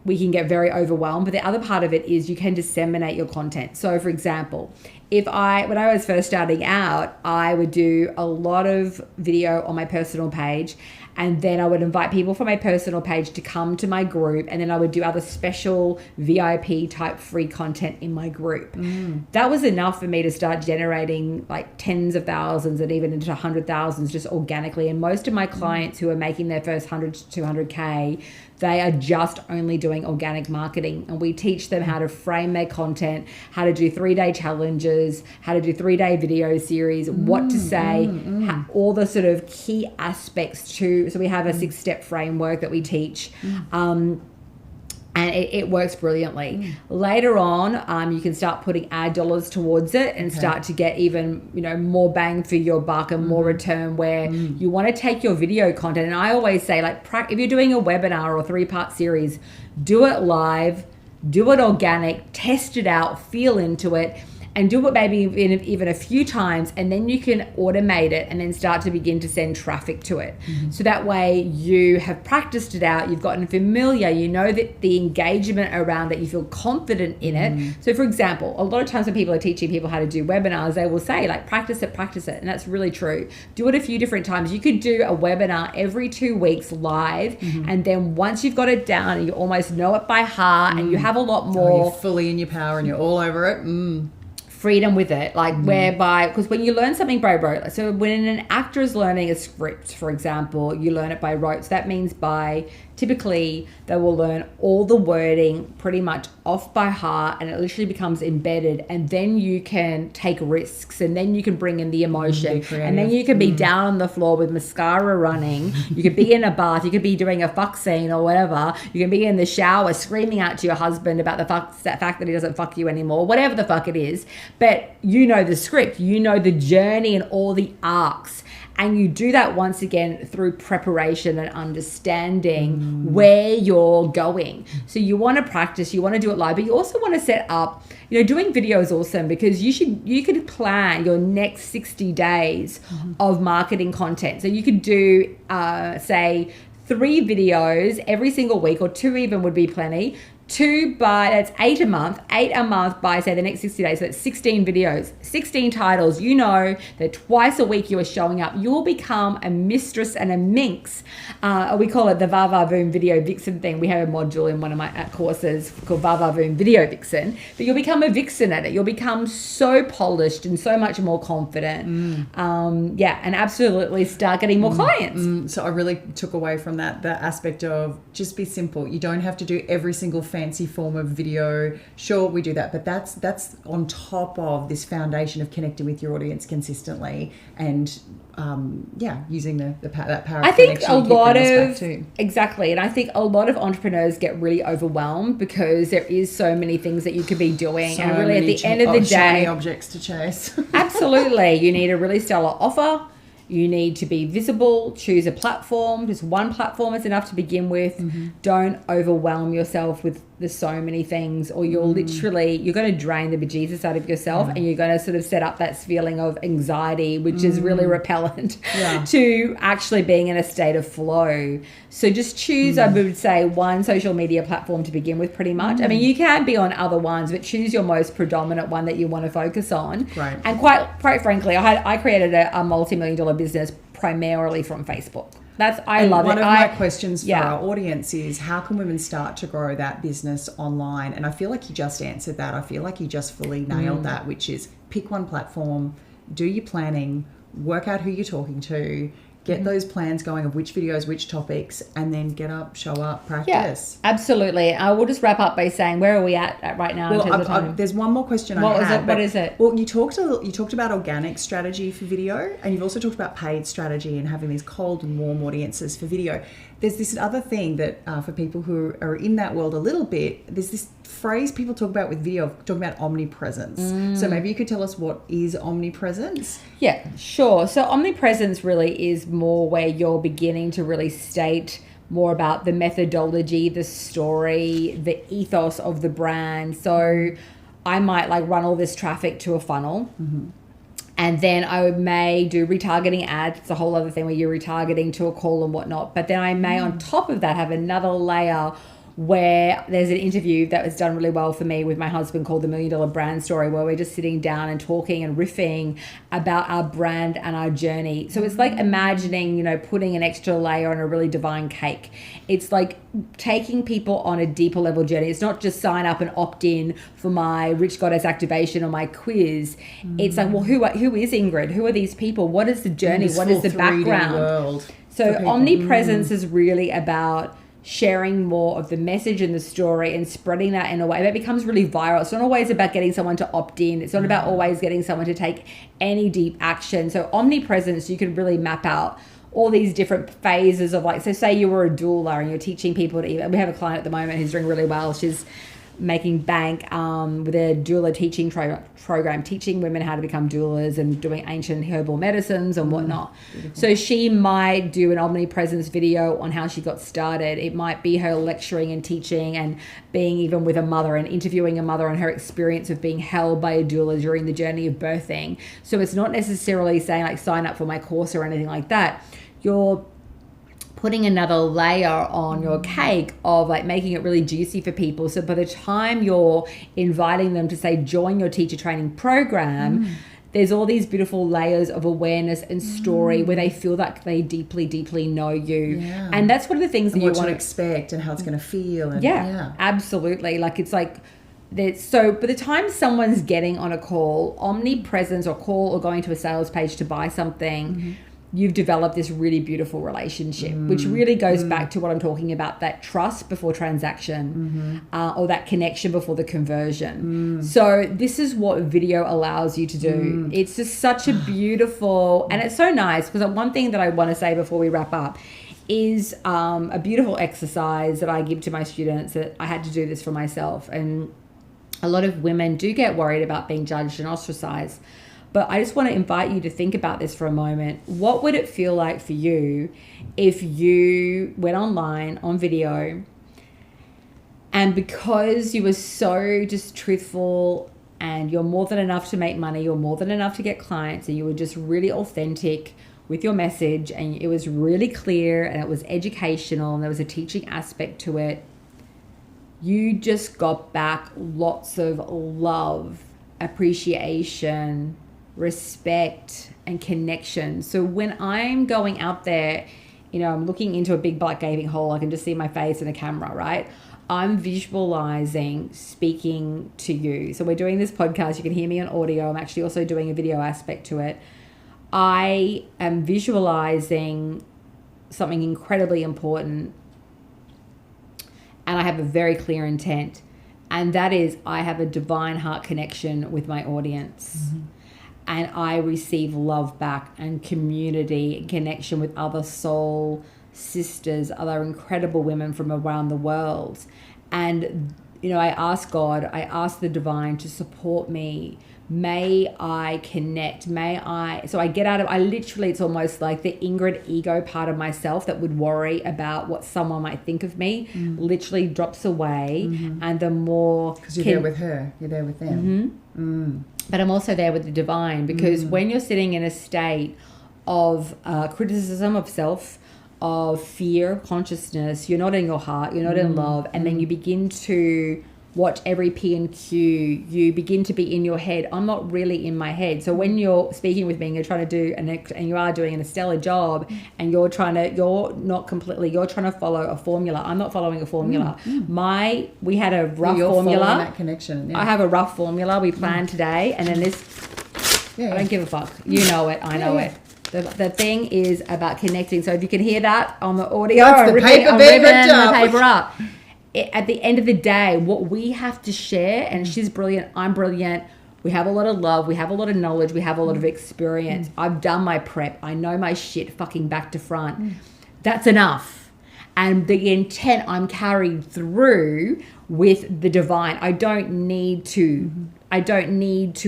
we can get very overwhelmed. But the other part of it is you can disseminate your content. So for example, when I was first starting out, I would do a lot of video on my personal page, and then I would invite people from my personal page to come to my group, and then I would do other special VIP type free content in my group. That was enough for me to start generating like tens of thousands and even into 100,000s just organically. And most of my clients who are making their first 100 to 200K, they are just only doing organic marketing, and we teach them how to frame their content, how to do 3-day challenges, how to do 3-day video series, what to say, all the sort of key aspects to. So we have a 6-step framework that we teach. And it works brilliantly. Later on, you can start putting ad dollars towards it and start to get even, more bang for your buck and more return, where you want to take your video content. And I always say, like, if you're doing a webinar or a 3-part series, do it live, do it organic, test it out, feel into it, and do it maybe even a few times, and then you can automate it and then start to begin to send traffic to it. So that way you have practiced it out, you've gotten familiar, you know that the engagement around it, you feel confident in it. So for example, a lot of times when people are teaching people how to do webinars, they will say like, practice it. And that's really true. Do it a few different times. You could do a webinar every 2 weeks live. And then once you've got it down and you almost know it by heart and you have a lot more. You're fully in your power and you're all over it. Freedom with it, like whereby, because when you learn something by rote, so when an actor is learning a script, for example, you learn it by rote. So that means typically they will learn all the wording pretty much off by heart, and it literally becomes embedded, and then you can take risks, and then you can bring in the emotion, and then you can be down on the floor with mascara running, you could be in a bath, you could be doing a fuck scene or whatever, you can be in the shower screaming out to your husband about that fact that he doesn't fuck you anymore, whatever the fuck it is. But you know the script, you know the journey and all the arcs. And you do that once again through preparation and understanding where you're going. So you want to practice, you want to do it live, but you also want to set up, doing video is awesome, because you could plan your next 60 days of marketing content. So you could do, say, 3 videos every single week, or 2 even would be plenty. 2 by, that's 8 a month by, say, the next 60 days. So that's 16 videos, 16 titles. You know that twice a week you are showing up. You will become a mistress and a minx. We call it the Va Voom Video Vixen thing. We have a module in one of my courses called Va Voom Video Vixen. But you'll become a vixen at it. You'll become so polished and so much more confident. And absolutely start getting more clients. So I really took away from that the aspect of just be simple. You don't have to do every single fancy form of video. Sure, we do that, but that's on top of this foundation of connecting with your audience consistently and using that power. I think a lot of exactly, and I think a lot of entrepreneurs get really overwhelmed because there is so many things that you could be doing, and really at the end of the day, objects to chase. Absolutely, you need a really stellar offer. You need to be visible, choose a platform. Just one platform is enough to begin with. Don't overwhelm yourself with there's so many things, or you're going to drain the bejesus out of yourself, and you're going to sort of set up that feeling of anxiety, which is really repellent to actually being in a state of flow. So just choose, I would say, one social media platform to begin with, pretty much. I mean, you can be on other ones, but choose your most predominant one that you want to focus on. Right. And quite frankly, I created a multi-million-dollar business primarily from Facebook. I love it. One of my questions for our audience is, how can women start to grow that business online? And I feel like you just answered that. I feel like you just fully nailed that, which is pick one platform, do your planning, work out who you're talking to, get those plans going of which videos, which topics, and then get up, show up, practice. Yeah, absolutely. I will just wrap up by saying, where are we at right now? Well, there's one more question What is it? Well, you talked about organic strategy for video, and you've also talked about paid strategy and having these cold and warm audiences for video. There's this other thing that for people who are in that world a little bit, there's this phrase people talk about with video, talking about omnipresence. So maybe you could tell us, what is omnipresence? Yeah, sure. So omnipresence really is more where you're beginning to really state more about the methodology, the story, the ethos of the brand. So I might run all this traffic to a funnel. And then I may do retargeting ads. It's a whole other thing where you're retargeting to a call and whatnot. But then I may, on top of that, have another layer where there's an interview that was done really well for me with my husband called The $1 Million Brand Story, where we're just sitting down and talking and riffing about our brand and our journey. So it's like imagining, putting an extra layer on a really divine cake. It's like taking people on a deeper level journey. It's not just sign up and opt in for my Rich Goddess activation or my quiz. It's like, well, who is Ingrid? Who are these people? What is the journey? What is the background? So omnipresence is really about sharing more of the message and the story and spreading that in a way that becomes really viral. It's not always about getting someone to opt in. It's not about always getting someone to take any deep action. So omnipresence, you can really map out all these different phases of so say you were a doula and you're teaching people to we have a client at the moment who's doing really well. She's making bank with a doula teaching program, teaching women how to become doulas and doing ancient herbal medicines and whatnot. So she might do an omnipresence video on how she got started. It might be her lecturing and teaching and being even with a mother and interviewing a mother on her experience of being held by a doula during the journey of birthing. So it's not necessarily saying sign up for my course or anything like that. You're putting another layer on your cake of making it really juicy for people. So by the time you're inviting them to say join your teacher training program, there's all these beautiful layers of awareness and story where they feel that they deeply, deeply know you. Yeah. And that's one of the things that you want to expect and how it's going to feel. And absolutely. So by the time someone's getting on a call, omnipresence or call or going to a sales page to buy something, you've developed this really beautiful relationship, which really goes back to what I'm talking about, that trust before transaction, or that connection before the conversion. So this is what video allows you to do. It's just such a beautiful, and it's so nice, because one thing that I want to say before we wrap up is a beautiful exercise that I give to my students, that I had to do this for myself. And a lot of women do get worried about being judged and ostracized. But I just want to invite you to think about this for a moment. What would it feel like for you if you went online on video, and because you were so just truthful and you're more than enough to make money, you're more than enough to get clients, and you were just really authentic with your message, and it was really clear and it was educational and there was a teaching aspect to it, you just got back lots of love, appreciation, respect and connection. So when I'm going out there, I'm looking into a big black gaping hole, I can just see my face in a camera, right? I'm visualizing speaking to you. So we're doing this podcast, you can hear me on audio. I'm actually also doing a video aspect to it. I am visualizing something incredibly important, and I have a very clear intent, and that is I have a divine heart connection with my audience. And I receive love back and community and connection with other soul sisters, other incredible women from around the world. And, I ask God, I ask the divine to support me. May I connect, so I get out of, it's almost like the Ingrid ego part of myself that would worry about what someone might think of me, literally drops away. And the more... Because you're there with her, you're there with them. But I'm also there with the divine, because when you're sitting in a state of criticism of self, of fear, consciousness, you're not in your heart, you're not in love, and then you begin to watch every P and Q, you begin to be in your head. I'm not really in my head. So when you're speaking with me and you're trying to do and you are doing a stellar job, and you're trying to follow a formula. I'm not following a formula. We had a rough formula. That connection. Yeah. I have a rough formula we planned today, and then this. I don't give a fuck. You know it. I know it. The thing is about connecting. So if you can hear that on the audio, that's the paper being ripped up. The paper up. At the end of the day, what we have to share, and she's brilliant, I'm brilliant. We have a lot of love. We have a lot of knowledge. We have a lot of experience. I've done my prep. I know my shit fucking back to front. That's enough. And the intent I'm carried through with the divine. I don't need to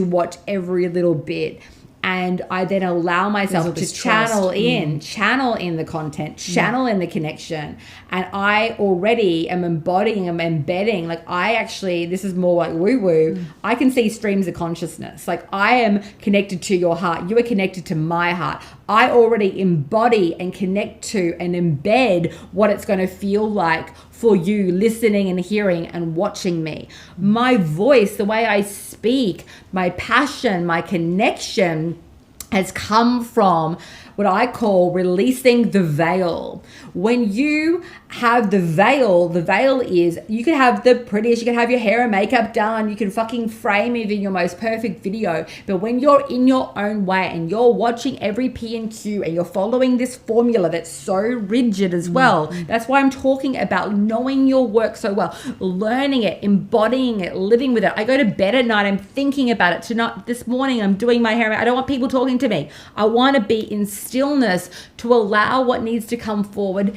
watch every little bit. And I then allow myself to channel in the content, channel in the connection. And I already am embodying, I'm embedding. Like this is more like woo-woo. I can see streams of consciousness. Like I am connected to your heart. You are connected to my heart. I already embody and connect to and embed what it's going to feel like for you listening and hearing and watching me. My voice, the way I speak, my passion, my connection has come from what I call releasing the veil. When you have the veil is you can have the prettiest, you can have your hair and makeup done, you can fucking frame even your most perfect video. But when you're in your own way and you're watching every P and Q and you're following this formula that's so rigid as well, that's why I'm talking about knowing your work so well, learning it, embodying it, living with it. I go to bed at night, I'm thinking about it. Tonight, this morning, I'm doing my hair. I don't want people talking to me. I want to be in stillness to allow what needs to come forward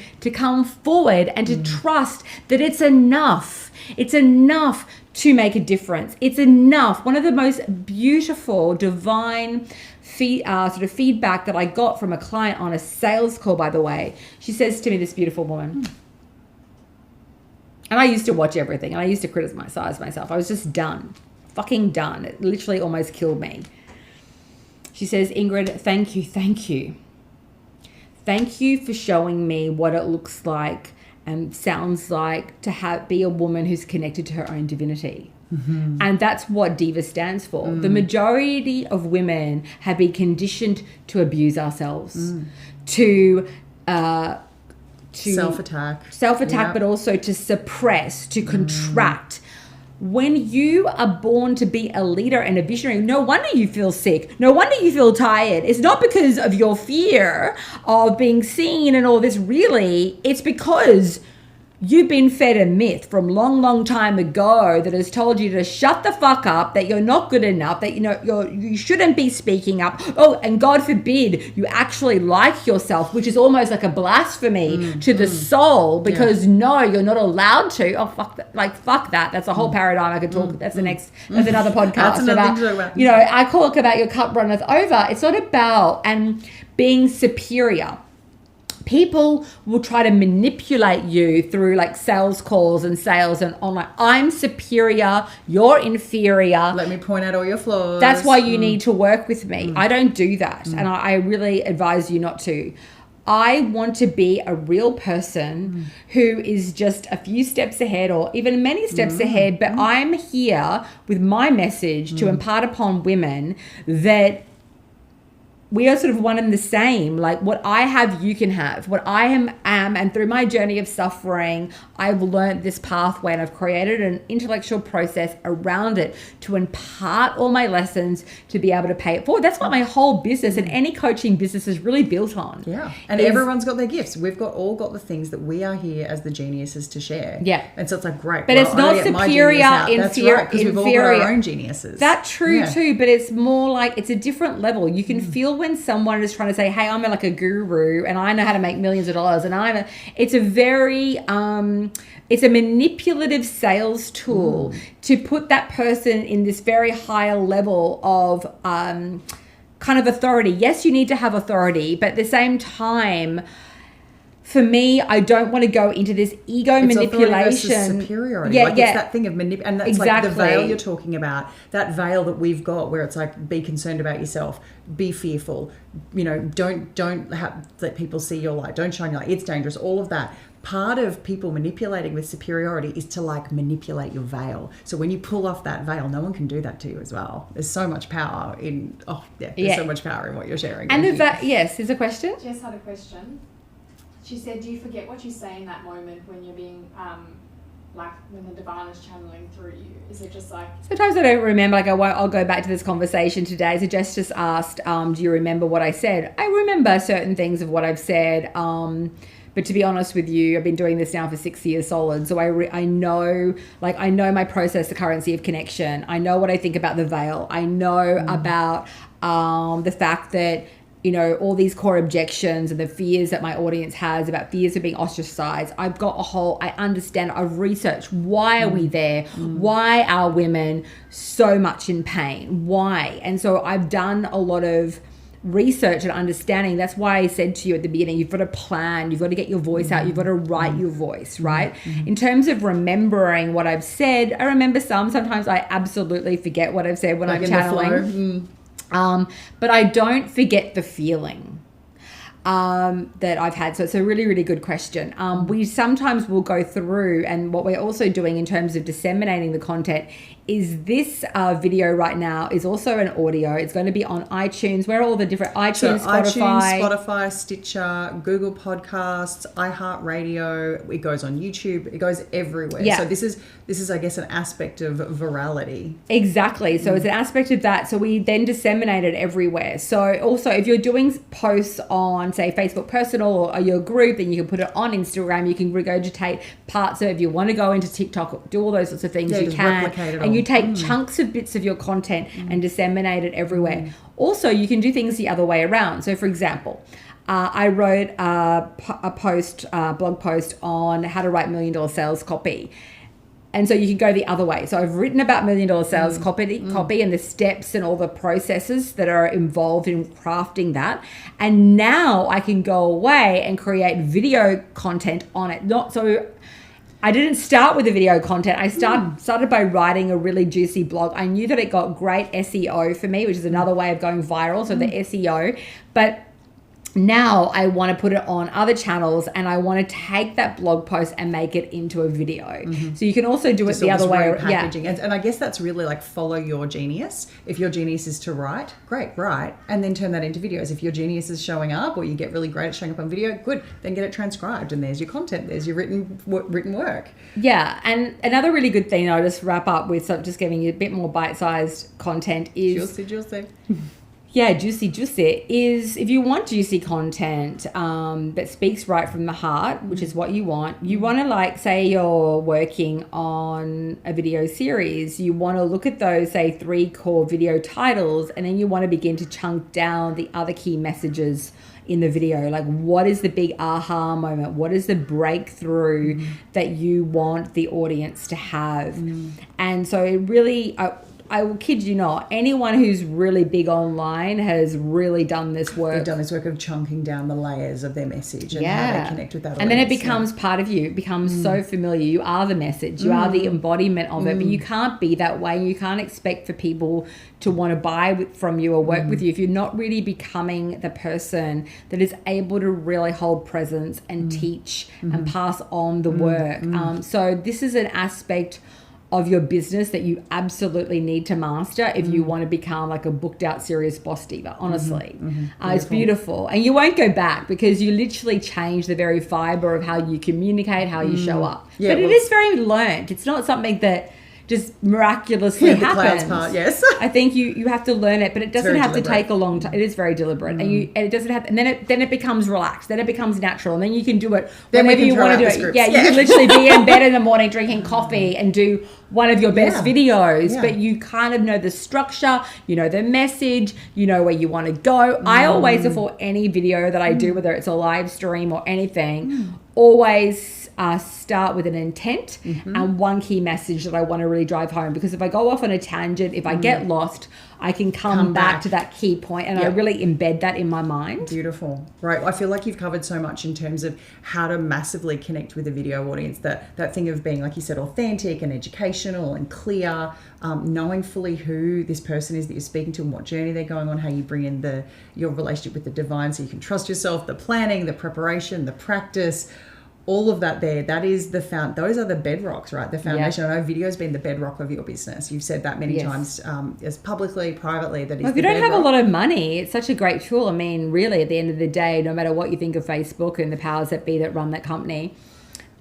and to trust that it's enough. It's enough to make a difference. It's enough. One of the most beautiful divine sort of feedback that I got from a client on a sales call, by the way, she says to me, this beautiful woman, and I used to watch everything and I used to criticize myself. I was just done, fucking done. It literally almost killed me. She says, Ingrid, thank you. Thank you for showing me what it looks like and sounds like to be a woman who's connected to her own divinity. And that's what Diva stands for. The majority of women have been conditioned to abuse ourselves, to self-attack, but also to suppress, to contract. When you are born to be a leader and a visionary, no wonder you feel sick. No wonder you feel tired. It's not because of your fear of being seen and all this. Really, it's because you've been fed a myth from long time ago that has told you to shut the fuck up, that you're not good enough, that you shouldn't be speaking up. Oh, and God forbid you actually like yourself, which is almost like a blasphemy to the soul, because no, you're not allowed to. Oh, fuck that. Like, fuck that. That's a whole paradigm I could talk. That's another podcast. That's another thing to talk about. I talk about your cup runneth over. It's not about being superior. People will try to manipulate you through like sales calls and sales and online. I'm superior, you're inferior. Let me point out all your flaws. That's why you need to work with me. I don't do that. And I really advise you not to. I want to be a real person who is just a few steps ahead or even many steps ahead. But I'm here with my message to impart upon women that we are sort of one and the same. Like what I have, you can have. What I am, and through my journey of suffering, I've learned this pathway and I've created an intellectual process around it to impart all my lessons to be able to pay it forward. That's what my whole business and any coaching business is really built on. Yeah. And everyone's got their gifts. We've all got the things that we are here as the geniuses to share. Yeah. And so it's like, great. But it's not superior, inferior. Because we've all got our own geniuses. That's true too, but it's more like it's a different level. You can feel when someone is trying to say, hey, I'm like a guru and I know how to make millions of dollars, and it's a very it's a manipulative sales tool to put that person in this very higher level of kind of authority. Yes, you need to have authority, but at the same time, for me, I don't want to go into this ego manipulation. Superiority. It's that thing of and that's like the veil you're talking about. That veil that we've got, where it's like, be concerned about yourself, be fearful. Don't let people see your light. Don't shine your light. It's dangerous. All of that. part of people manipulating with superiority is to like manipulate your veil. So when you pull off that veil, no one can do that to you as well. There's so much power in, there's so much power in what you're sharing. And yes, is a question? Jess had a question. She said, do you forget what you say in that moment when you're being, like when the divine is channeling through you? Is it just like... Sometimes I don't remember, like I'll go back to this conversation today. So Jess just asked, do you remember what I said? I remember certain things of what I've said. But to be honest with you, I've been doing this now for 6 years solid. So I know my process, the currency of connection. I know what I think about the veil. I know about the fact that, you know, all these core objections and the fears that my audience has about fears of being ostracized. I understand, I've researched, why are we there? Why are women so much in pain? Why? And so I've done a lot of research and understanding. That's why I said to you at the beginning, you've got to plan, you've got to get your voice out, you've got to write your voice, right? In terms of remembering what I've said, I remember sometimes I absolutely forget what I've said when I'm channeling. But I don't forget the feeling that I've had. So it's a really, really good question. We sometimes will go through, and what we're also doing in terms of disseminating the content is this video right now is also an audio. It's going to be on iTunes. Where are all the different iTunes, Spotify, Stitcher, Google Podcasts, iHeartRadio. It goes on YouTube. It goes everywhere. Yeah. So this is I guess an aspect of virality. Exactly. So it's an aspect of that. So we then disseminate it everywhere. So also if you're doing posts on say Facebook personal or your group, then you can put it on Instagram. You can regurgitate parts of it. If you want to go into TikTok, do all those sorts of things, you can. Replicate it and you take chunks of bits of your content and disseminate it everywhere. Also, you can do things the other way around. So for example, I wrote a blog post on how to write $1 million sales copy. And so you can go the other way. So I've written about $1 million sales copy and the steps and all the processes that are involved in crafting that. And now I can go away and create video content on it. I didn't start with the video content. I started by writing a really juicy blog. I knew that it got great SEO for me, which is another way of going viral. So the SEO, but now I want to put it on other channels and I want to take that blog post and make it into a video. So you can also do it the other way. Packaging. Yeah. And I guess that's really like follow your genius. If your genius is to write, great, write, and then turn that into videos. If your genius is showing up or you get really great at showing up on video, good, then get it transcribed and there's your content, there's your written work. Yeah, and another really good thing I'll just wrap up with, so just giving you a bit more bite-sized content is... Juicy. Yeah, juicy is if you want juicy content that speaks right from the heart, which is what you want to, like, say you're working on a video series, you want to look at those, say, 3 core video titles, and then you want to begin to chunk down the other key messages in the video. Like, what is the big aha moment? What is the breakthrough that you want the audience to have? And so it really... I will kid you not, anyone who's really big online has really done this work. They've done this work of chunking down the layers of their message and how they connect with that audience. And then it becomes part of you. It becomes so familiar. You are the message. You are the embodiment of it. But you can't be that way. You can't expect for people to want to buy from you or work with you if you're not really becoming the person that is able to really hold presence and teach and pass on the work. So this is an aspect of your business that you absolutely need to master if you want to become like a booked out serious boss diva, honestly. It's beautiful. And you won't go back because you literally change the very fiber of how you communicate, how you show up. But it is very learned. It's not something that just miraculously happens. The clouds part, yes. I think you have to learn it, but it doesn't have to take a long time. It is very deliberate, and it doesn't have. And then it becomes relaxed. Then it becomes natural, and then you can do it whenever you want to do it. Yeah, you can literally be in bed in the morning drinking coffee and do one of your best videos. But you kind of know the structure, you know the message, you know where you want to go. I always, before any video that I do, whether it's a live stream or anything, always start with an intent and one key message that I want to really drive home, because if I go off on a tangent, if I get lost, I can come back to that key point and I really embed that in my mind. Beautiful. Right. I feel like you've covered so much in terms of how to massively connect with a video audience, that thing of being, like you said, authentic and educational and clear, knowing fully who this person is that you're speaking to and what journey they're going on, how you bring in your relationship with the divine so you can trust yourself, the planning, the preparation, the practice, all of that there, that is those are the bedrocks, right? The foundation. Yeah. I know video's been the bedrock of your business. You've said that many times, as publicly, privately, that is Well, if the you don't bedrock. have a lot of money, it's such a great tool. I mean, really, at the end of the day, no matter what you think of Facebook and the powers that be that run that company,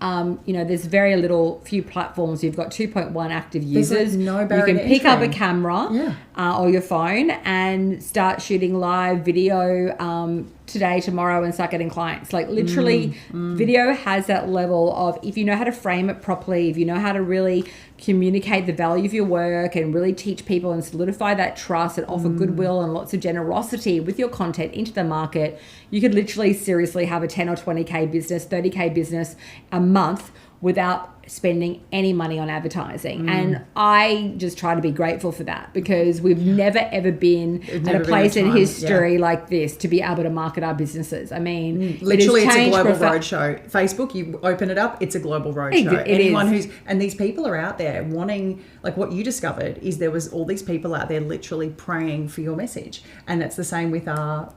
there's very few platforms. You've got 2.1 active users. No barrier you can to pick up a entry. camera or your phone and start shooting live video today, tomorrow, and start getting clients. Like literally, video has that level of, if you know how to frame it properly, if you know how to really communicate the value of your work and really teach people and solidify that trust and offer goodwill and lots of generosity with your content into the market, you could literally seriously have a 10 or 20K business, 30K business a month without spending any money on advertising. And I just try to be grateful for that, because we've never ever been at a place in history like this to be able to market our businesses. I mean, literally, it's a global roadshow. Facebook, you open it up, it's a global roadshow. Anyone is. and these people are out there wanting, like what you discovered is there was all these people out there literally praying for your message. And that's the same with our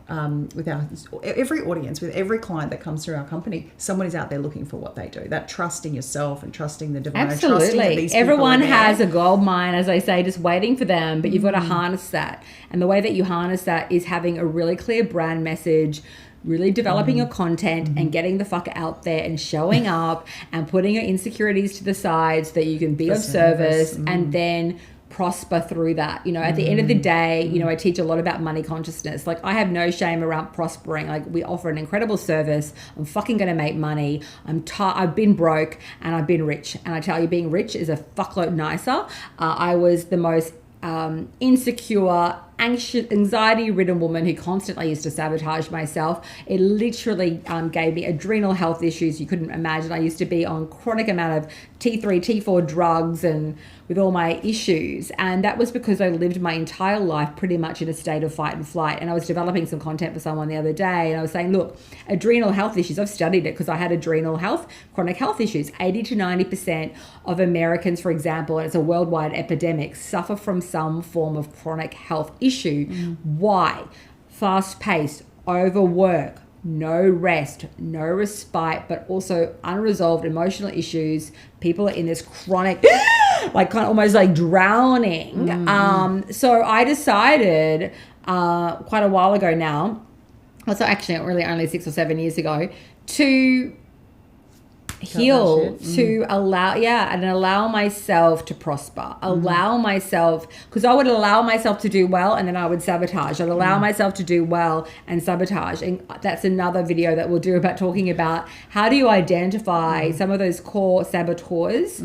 every audience, with every client that comes through our company. Someone is out there looking for what they do. That trust in yourself and trusting the divine. Trusting that Absolutely. these people Everyone are there. has a gold mine, as I say, just waiting for them, but you've got to harness that. And the way that you harness that is having a really clear brand message, really developing your content and getting the fuck out there and showing up and putting your insecurities to the side so that you can be of service and then prosper through that. At the end of the day, I teach a lot about money consciousness. Like, I have no shame around prospering. Like, we offer an incredible service. I'm fucking going to make money. I've been broke and I've been rich. And I tell you, being rich is a fuckload nicer. I was the most insecure, anxiety-ridden woman who constantly used to sabotage myself. It literally gave me adrenal health issues you couldn't imagine. I used to be on chronic amount of T3, T4 drugs and with all my issues. And that was because I lived my entire life pretty much in a state of fight and flight. And I was developing some content for someone the other day, and I was saying, look, adrenal health issues, I've studied it because I had adrenal health, chronic health issues. 80 to 90% of Americans, for example, and it's a worldwide epidemic, suffer from some form of chronic health issue. Why? Fast-paced, overwork, no rest, no respite, but also unresolved emotional issues. People are in this chronic, like kind of almost like drowning. So I decided quite a while ago now, also actually really only 6 or 7 years ago, to heal, to allow myself to prosper, allow myself, because I would allow myself to do well and then I would sabotage. I'd allow myself to do well and sabotage. And that's another video that we'll do about talking about how do you identify some of those core saboteurs,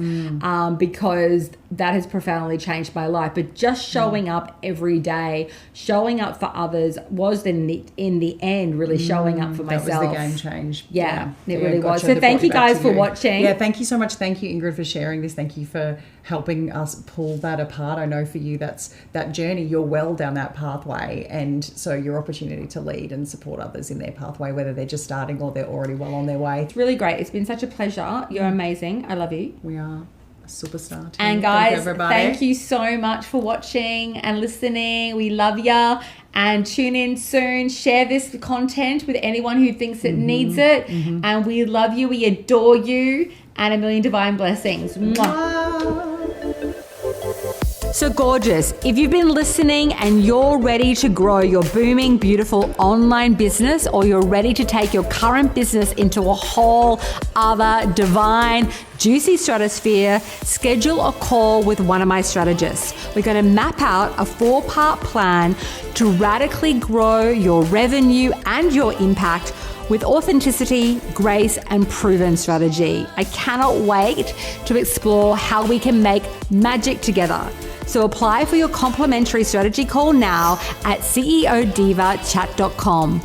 because that has profoundly changed my life. But just showing up every day, showing up for others was in the end really showing up for myself. That was the game change. Yeah, it really was. So thank you guys for watching. Yeah, thank you so much. Thank you, Ingrid, for sharing this. Thank you for helping us pull that apart. I know for you, that's that journey. You're well down that pathway. And so your opportunity to lead and support others in their pathway, whether they're just starting or they're already well on their way. It's really great. It's been such a pleasure. You're amazing. I love you. We are a superstar team. And guys, thank you so much for watching and listening. We love ya. And tune in soon. Share this content with anyone who thinks it needs it. And we love you. We adore you. And a million divine blessings. Mwah. So gorgeous. If you've been listening and you're ready to grow your booming, beautiful online business, or you're ready to take your current business into a whole other divine, juicy stratosphere, schedule a call with one of my strategists. We're going to map out a 4-part plan to radically grow your revenue and your impact with authenticity, grace, and proven strategy. I cannot wait to explore how we can make magic together. So apply for your complimentary strategy call now at ceodivachat.com.